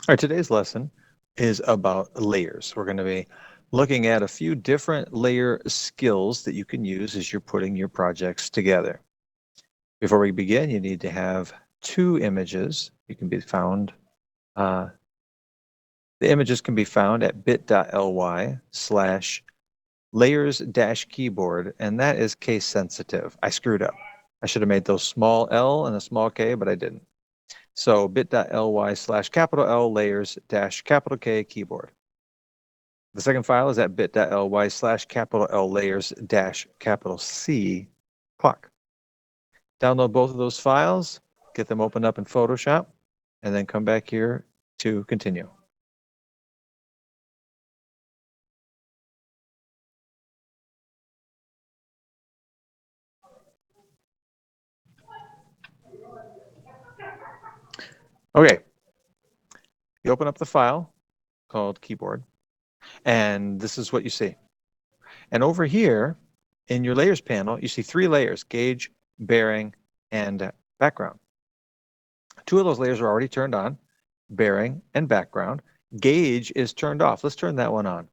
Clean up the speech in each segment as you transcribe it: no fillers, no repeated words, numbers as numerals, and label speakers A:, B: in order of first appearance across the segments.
A: All right, today's lesson is about layers. We're going to be looking at a few different layer skills that you can use as you're putting your projects together. Before we begin, you need to have two images. You can be found, the images can be found at bit.ly/layers-keyboard, and that is case sensitive. I screwed up. I should have made those small L and a small K, but I didn't. So bit.ly/L layers-K keyboard. The second file is at bit.ly/L layers-C clock. Download both of those files, get them opened up in Photoshop, and then come back here to continue. Okay, you open up the file called keyboard, and this is what you see. And over here in your layers panel, you see three layers: gauge, bearing, and background. Two of those layers are already turned on, bearing and background. Gauge is turned off. Let's turn that one on.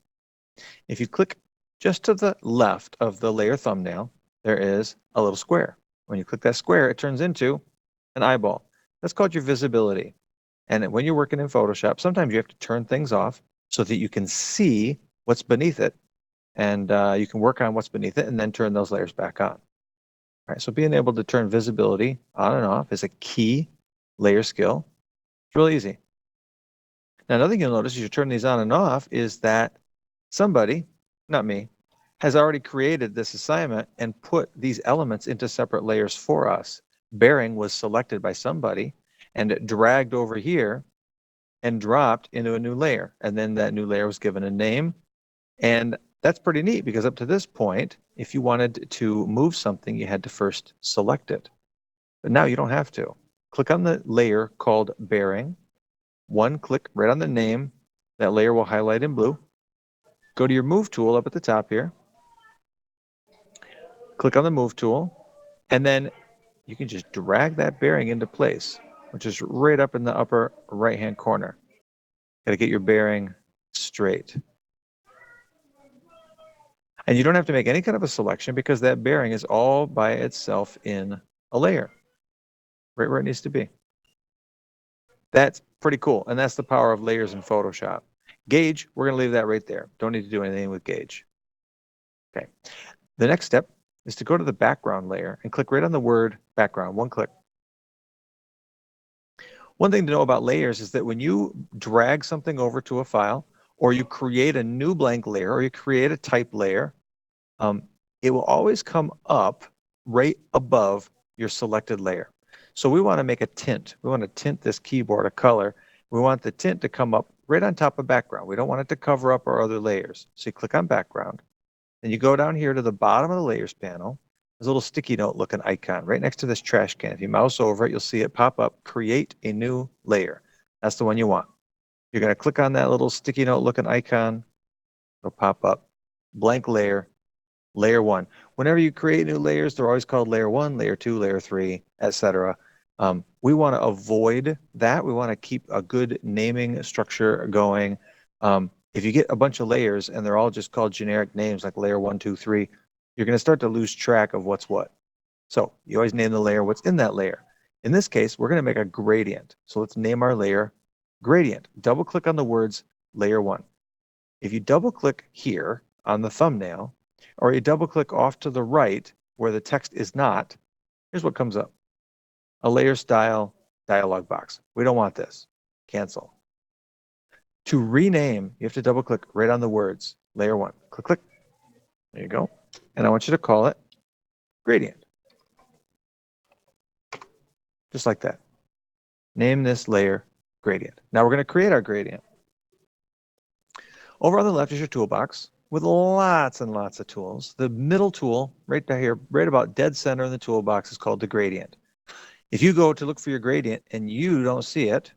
A: If you click just to the left of the layer thumbnail, there is a little square. When you click that square, it turns into an eyeball. That's called your visibility. And when you're working in Photoshop, sometimes you have to turn things off so that you can see what's beneath it. And you can work on what's beneath it and then turn those layers back on. All right, so being able to turn visibility on and off is a key layer skill. It's really easy. Now, another thing you'll notice as you turn these on and off is that somebody, not me, has already created this assignment and put these elements into separate layers for us. Bearing was selected by somebody and dragged over here and dropped into a new layer. And then that new layer was given a name. And that's pretty neat because up to this point, if you wanted to move something, you had to first select it. But now you don't have to. Click on the layer called bearing. One click right on the name. That layer will highlight in blue. Go to your move tool up at the top here. Click on the move tool, and then you can just drag that bearing into place, which is right up in the upper right-hand corner. Got to get your bearing straight. And you don't have to make any kind of a selection because that bearing is all by itself in a layer, right where it needs to be. That's pretty cool, and that's the power of layers in Photoshop. Gauge, we're going to leave that right there. Don't need to do anything with gauge. Okay. The next step is to go to the background layer and click right on the word background, one click. One thing to know about layers is that when you drag something over to a file, or you create a new blank layer, or you create a type layer, it will always come up right above your selected layer. So we want to make a tint. We want to tint this keyboard a color. We want the tint to come up right on top of background. We don't want it to cover up our other layers. So you click on background. Then you go down here to the bottom of the layers panel. There's a little sticky note looking icon right next to this trash can. If you mouse over it, you'll see it pop up, create a new layer. That's the one you want. You're going to click on that little sticky note looking icon. It'll pop up, blank layer, layer one. Whenever you create new layers, they're always called layer one, layer two, layer three, etc. We want to avoid that. We want to keep a good naming structure going. If you get a bunch of layers and they're all just called generic names like layer 1, 2, 3, you're going to start to lose track of what's what. So you always name the layer what's in that layer. In this case, we're going to make a gradient. So let's name our layer gradient. Double click on the words layer 1. If you double click here on the thumbnail, or you double click off to the right where the text is not, here's what comes up. A layer style dialog box. We don't want this. Cancel. To rename, you have to double click right on the words, layer 1. Click, click. There you go. And I want you to call it gradient. Just like that. Name this layer gradient. Now we're going to create our gradient. Over on the left is your toolbox with lots and lots of tools. The middle tool, right down here, right about dead center in the toolbox, is called the gradient. If you go to look for your gradient and you don't see it,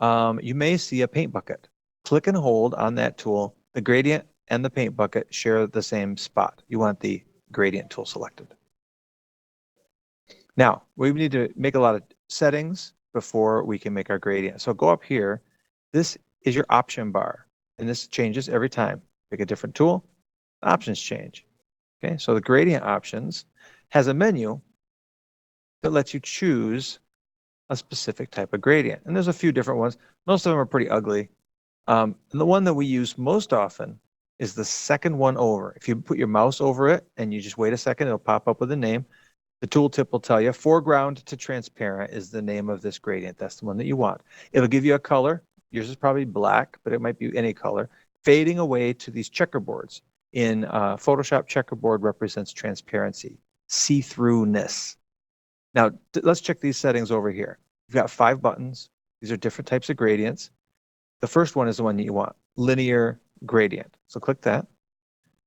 A: you may see a paint bucket. Click and hold on that tool. The gradient and the paint bucket share the same spot. You want the gradient tool selected. Now, we need to make a lot of settings before we can make our gradient. So go up here This is your option bar, and this changes every time. Pick a different tool, the options change. Okay, so the gradient options has a menu that lets you choose a specific type of gradient. And there's a few different ones. Most of them are pretty ugly. And the one that we use most often is the second one over. If you put your mouse over it and you just wait a second, it'll pop up with a name. The tooltip will tell you foreground to transparent is the name of this gradient. That's the one that you want. It'll give you a color. Yours is probably black, but it might be any color. Fading away to these checkerboards. In Photoshop, checkerboard represents transparency, see-throughness. Now, let's check these settings over here. You've got 5 buttons. These are different types of gradients. The first one is the one that you want, linear gradient. So click that.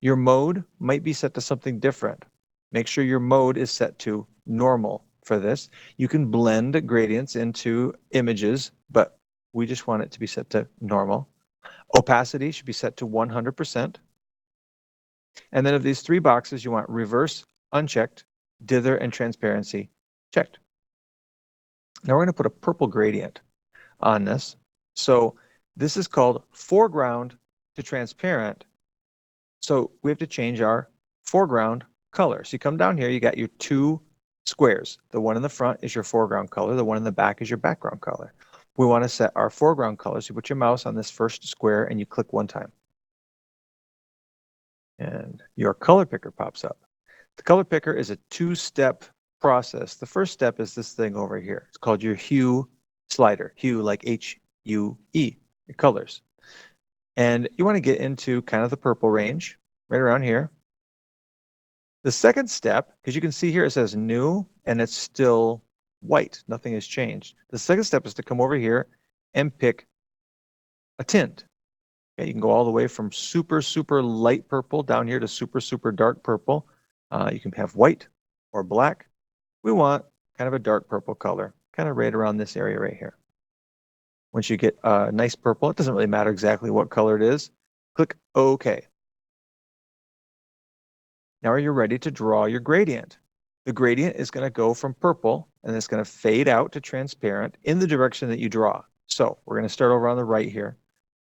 A: Your mode might be set to something different. Make sure your mode is set to normal for this. You can blend gradients into images, but we just want it to be set to normal. Opacity should be set to 100%. And then of these 3 boxes, you want reverse, unchecked, dither, and transparency checked. Now we're going to put a purple gradient on this. So this is called foreground to transparent. So we have to change our foreground color. So you come down here, you got your 2 squares. The one in the front is your foreground color. The one in the back is your background color. We want to set our foreground color. So you put your mouse on this first square and you click 1 time. And your color picker pops up. The color picker is a 2-step process. The first step is this thing over here. It's called your hue slider. Hue like H-U-E, your colors. And you want to get into kind of the purple range, right around here. The second step, because you can see here it says new, and it's still white. Nothing has changed. The second step is to come over here and pick a tint. Okay, you can go all the way from super, super light purple down here to super, super dark purple. You can have white or black. We want kind of a dark purple color, kind of right around this area right here. Once you get a nice purple, it doesn't really matter exactly what color it is. Click OK. Now are you ready to draw your gradient? The gradient is going to go from purple, and it's going to fade out to transparent in the direction that you draw. So we're going to start over on the right here.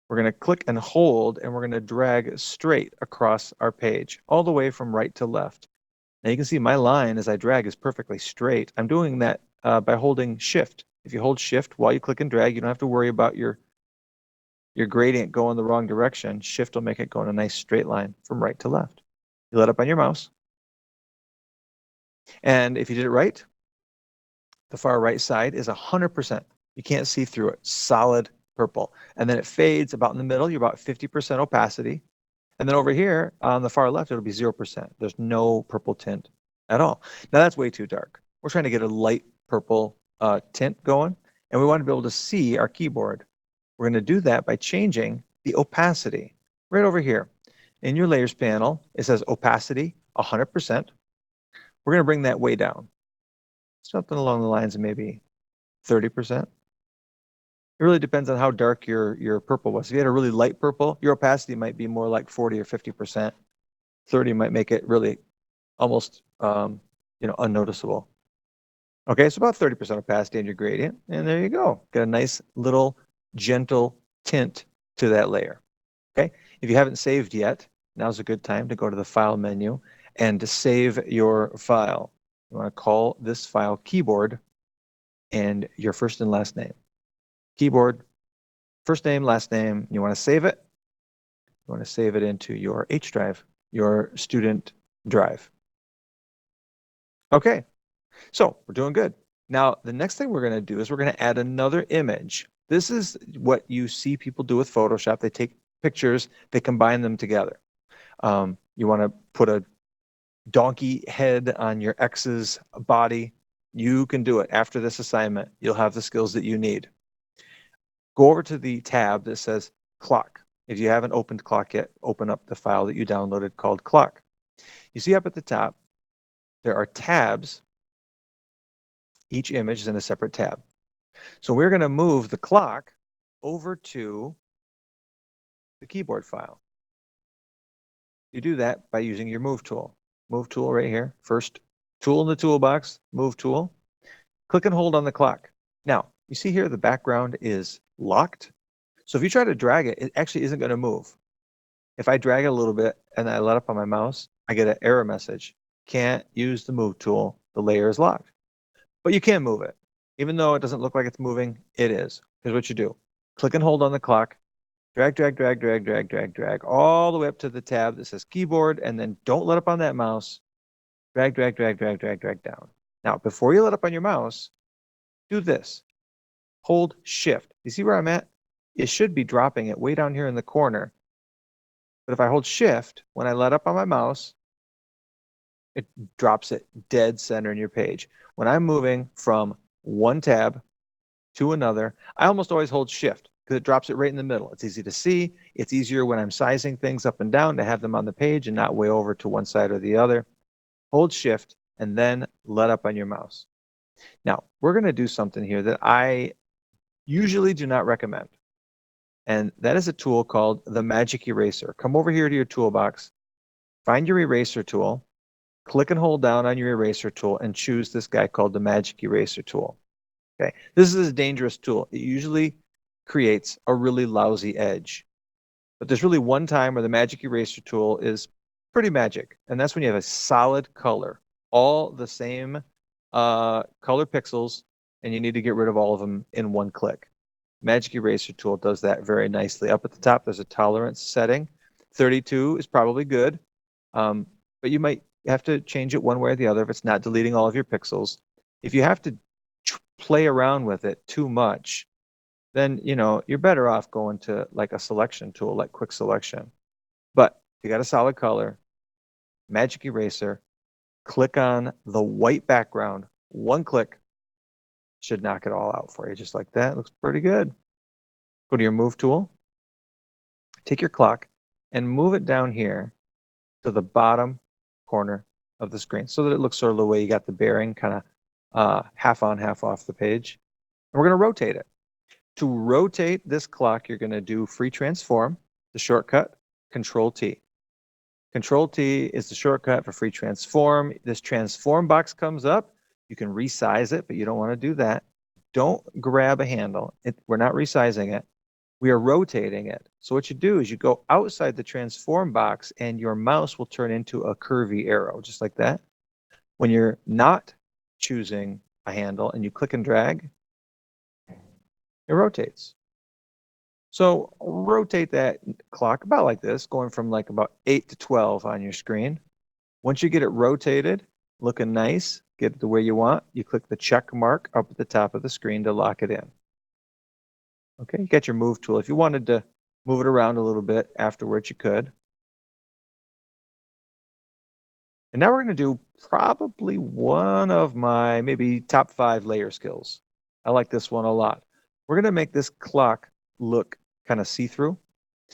A: We're going to click and hold, and we're going to drag straight across our page, all the way from right to left. Now you can see my line as I drag is perfectly straight. I'm doing that by holding Shift. If you hold Shift while you click and drag, you don't have to worry about your gradient going the wrong direction. Shift will make it go in a nice straight line from right to left. You let up on your mouse. And if you did it right, the far right side is 100%. You can't see through it. Solid purple. And then it fades about in the middle. You're about 50% opacity. And then over here on the far left, it'll be 0%. There's no purple tint at all. Now that's way too dark. We're trying to get a light purple tint going, and we want to be able to see our keyboard. We're going to do that by changing the opacity right over here. In your layers panel, it says opacity 100%. We're going to bring that way down. Something along the lines of maybe 30%. It really depends on how dark your purple was. If you had a really light purple, your opacity might be more like 40 or 50%. 30 might make it really almost unnoticeable. Okay, so about 30% opacity in your gradient, and there you go. Got a nice little gentle tint to that layer. Okay, if you haven't saved yet, now's a good time to go to the File menu and to save your file. You want to call this file keyboard and your first and last name. Keyboard, first name, last name. You want to save it. You want to save it into your H drive, your student drive. Okay, so we're doing good. Now, the next thing we're going to do is we're going to add another image. This is what you see people do with Photoshop. They take pictures, they combine them together. You want to put a donkey head on your ex's body. You can do it. After this assignment, you'll have the skills that you need. Go over to the tab that says Clock. If you haven't opened Clock yet, open up the file that you downloaded called Clock. You see up at the top, there are tabs. Each image is in a separate tab. So we're going to move the clock over to the keyboard file. You do that by using your Move tool. Move tool right here. First tool in the toolbox, Move tool. Click and hold on the clock. Now, you see here the background is locked. So if you try to drag it, it actually isn't going to move. If I drag it a little bit and I let up on my mouse, I get an error message. Can't use the move tool. The layer is locked. But you can move it. Even though it doesn't look like it's moving, it is. Here's what you do. Click and hold on the clock. Drag, drag, drag, drag, drag, drag, drag, all the way up to the tab that says keyboard, and then don't let up on that mouse. Drag, drag, drag, drag, drag, drag down. Now, before you let up on your mouse, do this. Hold Shift. You see where I'm at? It should be dropping it way down here in the corner. But if I hold Shift, when I let up on my mouse, it drops it dead center in your page. When I'm moving from one tab to another, I almost always hold Shift because it drops it right in the middle. It's easy to see. It's easier when I'm sizing things up and down to have them on the page and not way over to one side or the other. Hold Shift and then let up on your mouse. Now, we're going to do something here that I usually do not recommend. And that is a tool called the Magic Eraser. Come over here to your toolbox, find your eraser tool, click and hold down on your eraser tool and choose this guy called the Magic Eraser tool. Okay, this is a dangerous tool. It usually creates a really lousy edge. But there's really one time where the Magic Eraser tool is pretty magic, and that's when you have a solid color, all the same color pixels, and you need to get rid of all of them in one click. Magic Eraser tool does that very nicely. Up at the top, there's a tolerance setting. 32 is probably good, but you might have to change it one way or the other if it's not deleting all of your pixels. If you have to play around with it too much, then you're better off going to like a selection tool like Quick Selection. But if you got a solid color, Magic Eraser, click on the white background, one click should knock it all out for you, just like that. Looks pretty good. Go to your move tool, take your clock and move it down here to the bottom corner of the screen so that it looks sort of the way you got the bearing, kind of half on, half off the page. And we're going to rotate it. To rotate this clock, you're going to do free transform, the shortcut, Control T. Control T is the shortcut for free transform. This transform box comes up. You can resize it, but you don't want to do that. Don't grab a handle. We're not resizing it. We are rotating it. So what you do is you go outside the transform box and your mouse will turn into a curvy arrow, just like that. When you're not choosing a handle and you click and drag, it rotates. So rotate that clock about like this, going from like about 8 to 12 on your screen. Once you get it rotated, looking nice, get it the way you want, you click the check mark up at the top of the screen to lock it in. Okay, you got your move tool. If you wanted to move it around a little bit afterwards, you could. And now we're going to do probably one of my maybe top 5 layer skills. I like this one a lot. We're going to make this clock look kind of see-through.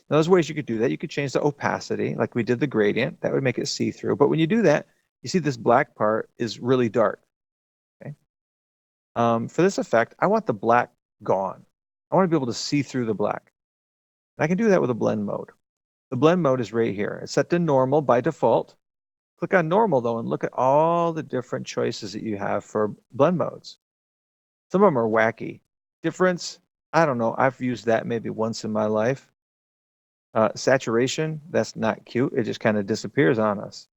A: Now, there's ways you could do that. You could change the opacity, like we did the gradient. That would make it see-through. But when you do that, you see this black part is really dark. Okay. For this effect, I want the black gone. I want to be able to see through the black. And I can do that with a blend mode. The blend mode is right here. It's set to normal by default. Click on normal, though, and look at all the different choices that you have for blend modes. Some of them are wacky. Difference, I don't know. I've used that maybe once in my life. Saturation, that's not cute. It just kind of disappears on us.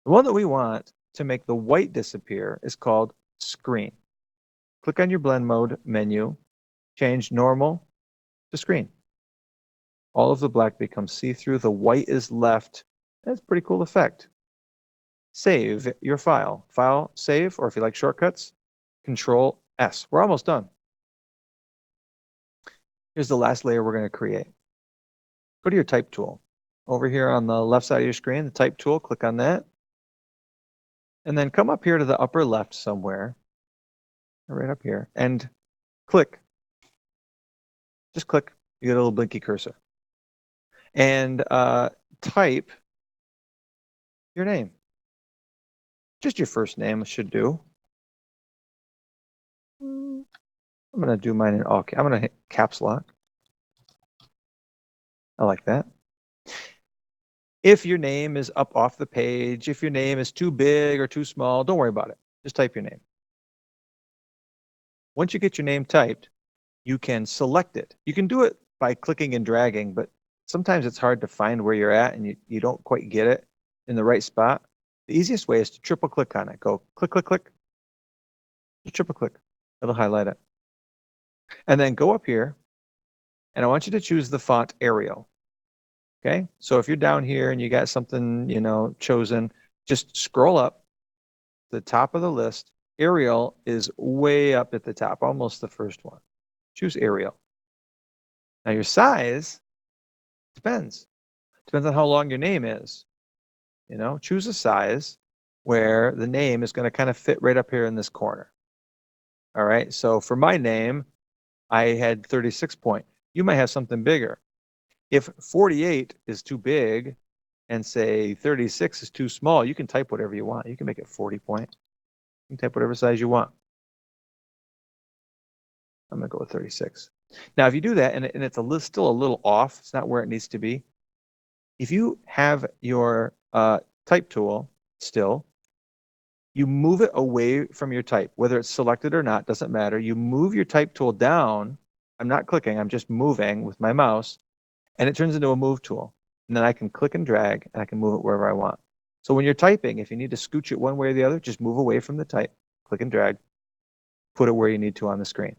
A: The one that we want to make the white disappear is called screen. Click on your blend mode menu, change normal to screen. All of the black becomes see-through. The white is left. That's a pretty cool effect. Save your file. File, save, or if you like shortcuts, Control S. We're almost done. Here's the last layer we're going to create. Go to your type tool. Over here on the left side of your screen, the type tool, click on that. And then come up here to the upper left somewhere, right up here, and click. Just click. You get a little blinky cursor. And type your name. Just your first name should do. I'm going to do mine in all caps. I'm going to hit caps lock. I like that. If your name is up off the page, if your name is too big or too small, don't worry about it. Just type your name. Once you get your name typed, you can select it. You can do it by clicking and dragging, but sometimes it's hard to find where you're at and you don't quite get it in the right spot. The easiest way is to triple click on it. Go click, click, click. Just triple click. It'll highlight it. And then go up here, and I want you to choose the font Arial. Okay, so if you're down here and you got something, chosen, just scroll up the top of the list. Arial is way up at the top, almost the first one. Choose Arial. Now your size depends on how long your name is. Choose a size where the name is going to kind of fit right up here in this corner. All right, so for my name, I had 36 point. You might have something bigger. If 48 is too big and say 36 is too small, you can type whatever you want. You can make it 40 point. You can type whatever size you want. I'm going to go with 36. Now, if you do that and it's still a little off, it's not where it needs to be. If you have your type tool still, you move it away from your type, whether it's selected or not, doesn't matter. You move your type tool down. I'm not clicking, I'm just moving with my mouse, and it turns into a move tool. And then I can click and drag, and I can move it wherever I want. So when you're typing, if you need to scooch it one way or the other, just move away from the type, click and drag, put it where you need to on the screen.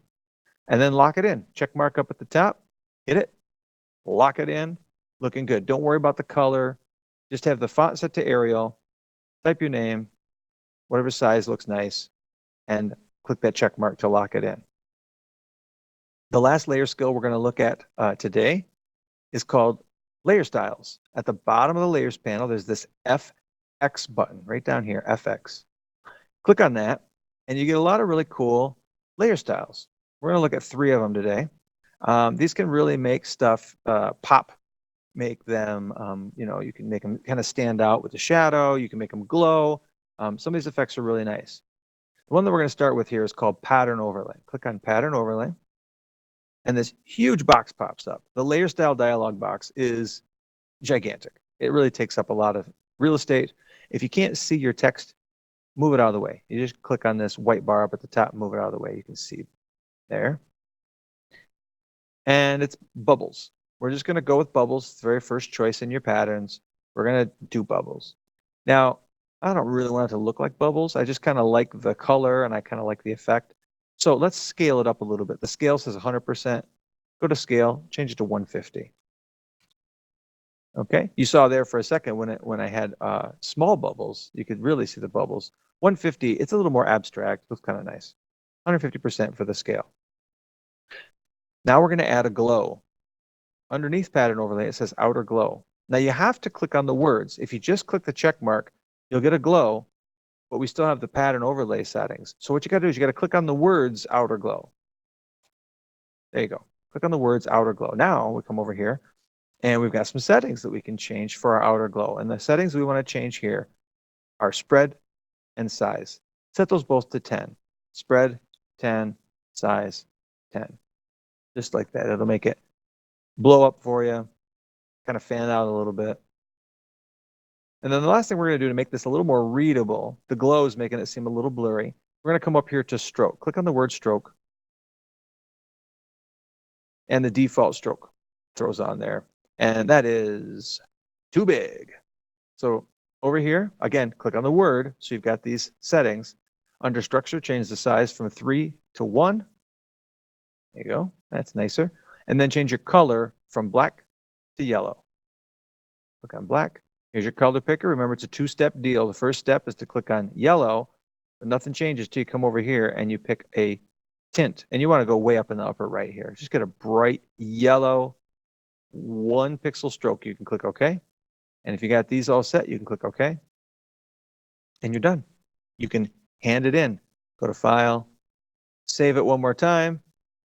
A: And then lock it in. Check mark up at the top, hit it, lock it in, looking good. Don't worry about the color. Just have the font set to Arial, type your name, whatever size looks nice, and click that check mark to lock it in. The last layer skill we're going to look at today is called Layer Styles. At the bottom of the Layers panel, there's this FX button right down here, FX. Click on that, and you get a lot of really cool layer styles. We're going to look at 3 of them today. These can really make stuff pop, make them, you can make them kind of stand out with the shadow. You can make them glow. Some of these effects are really nice. The one that we're going to start with here is called Pattern Overlay. Click on Pattern Overlay, and this huge box pops up. The Layer Style dialog box is gigantic. It really takes up a lot of real estate. If you can't see your text, move it out of the way. You just click on this white bar up at the top, move it out of the way. You can see there. And it's bubbles. We're just going to go with bubbles. It's the very first choice in your patterns. We're going to do bubbles. Now, I don't really want it to look like bubbles. I just kind of like the color and I kind of like the effect. So let's scale it up a little bit. The scale says 100%. Go to scale, change it to 150. Okay, you saw there for a second when I had small bubbles, you could really see the bubbles. 150, it's a little more abstract, looks kind of nice. 150% for the scale. Now we're going to add a glow. Underneath Pattern Overlay, it says Outer Glow. Now you have to click on the words. If you just click the check mark, you'll get a glow, but we still have the Pattern Overlay settings. So what you got to do is you got to click on the words Outer Glow. There you go. Click on the words Outer Glow. Now we come over here, and we've got some settings that we can change for our outer glow. And the settings we want to change here are spread and size. Set those both to 10. Spread, 10, size, 10. Just like that. It'll make it blow up for you, kind of fan out a little bit. And then the last thing we're going to do to make this a little more readable, the glow is making it seem a little blurry. We're going to come up here to stroke. Click on the word stroke. And the default stroke throws on there. And that is too big. So over here, again, click on the word. So you've got these settings. Under structure, change the size from 3 to 1. There you go. That's nicer. And then change your color from black to yellow. Click on black. Here's your color picker. Remember, it's a 2-step deal. The first step is to click on yellow, but nothing changes till you come over here and you pick a tint. And you want to go way up in the upper right here. Just get a bright yellow 1 pixel stroke. You can click OK. And if you got these all set, you can click OK. And you're done. You can hand it in. Go to File, save it one more time,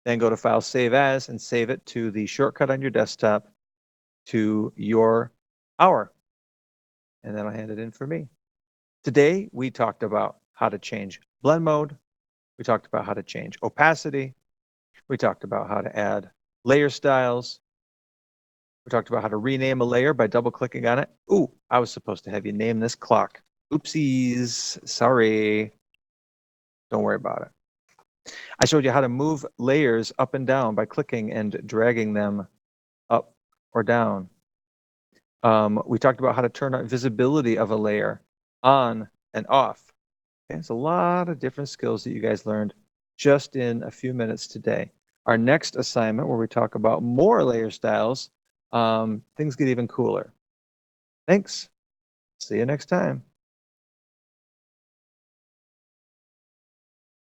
A: then go to File, Save As, and save it to the shortcut on your desktop to your hour. And that'll hand it in for me. Today, we talked about how to change blend mode. We talked about how to change opacity. We talked about how to add layer styles. We talked about how to rename a layer by double-clicking on it. Ooh, I was supposed to have you name this clock. Oopsies, sorry. Don't worry about it. I showed you how to move layers up and down by clicking and dragging them or down. We talked about how to turn on visibility of a layer on and off. Okay, it's a lot of different skills that you guys learned just in a few minutes today. Our next assignment, where we talk about more layer styles, things get even cooler. Thanks. See you next time.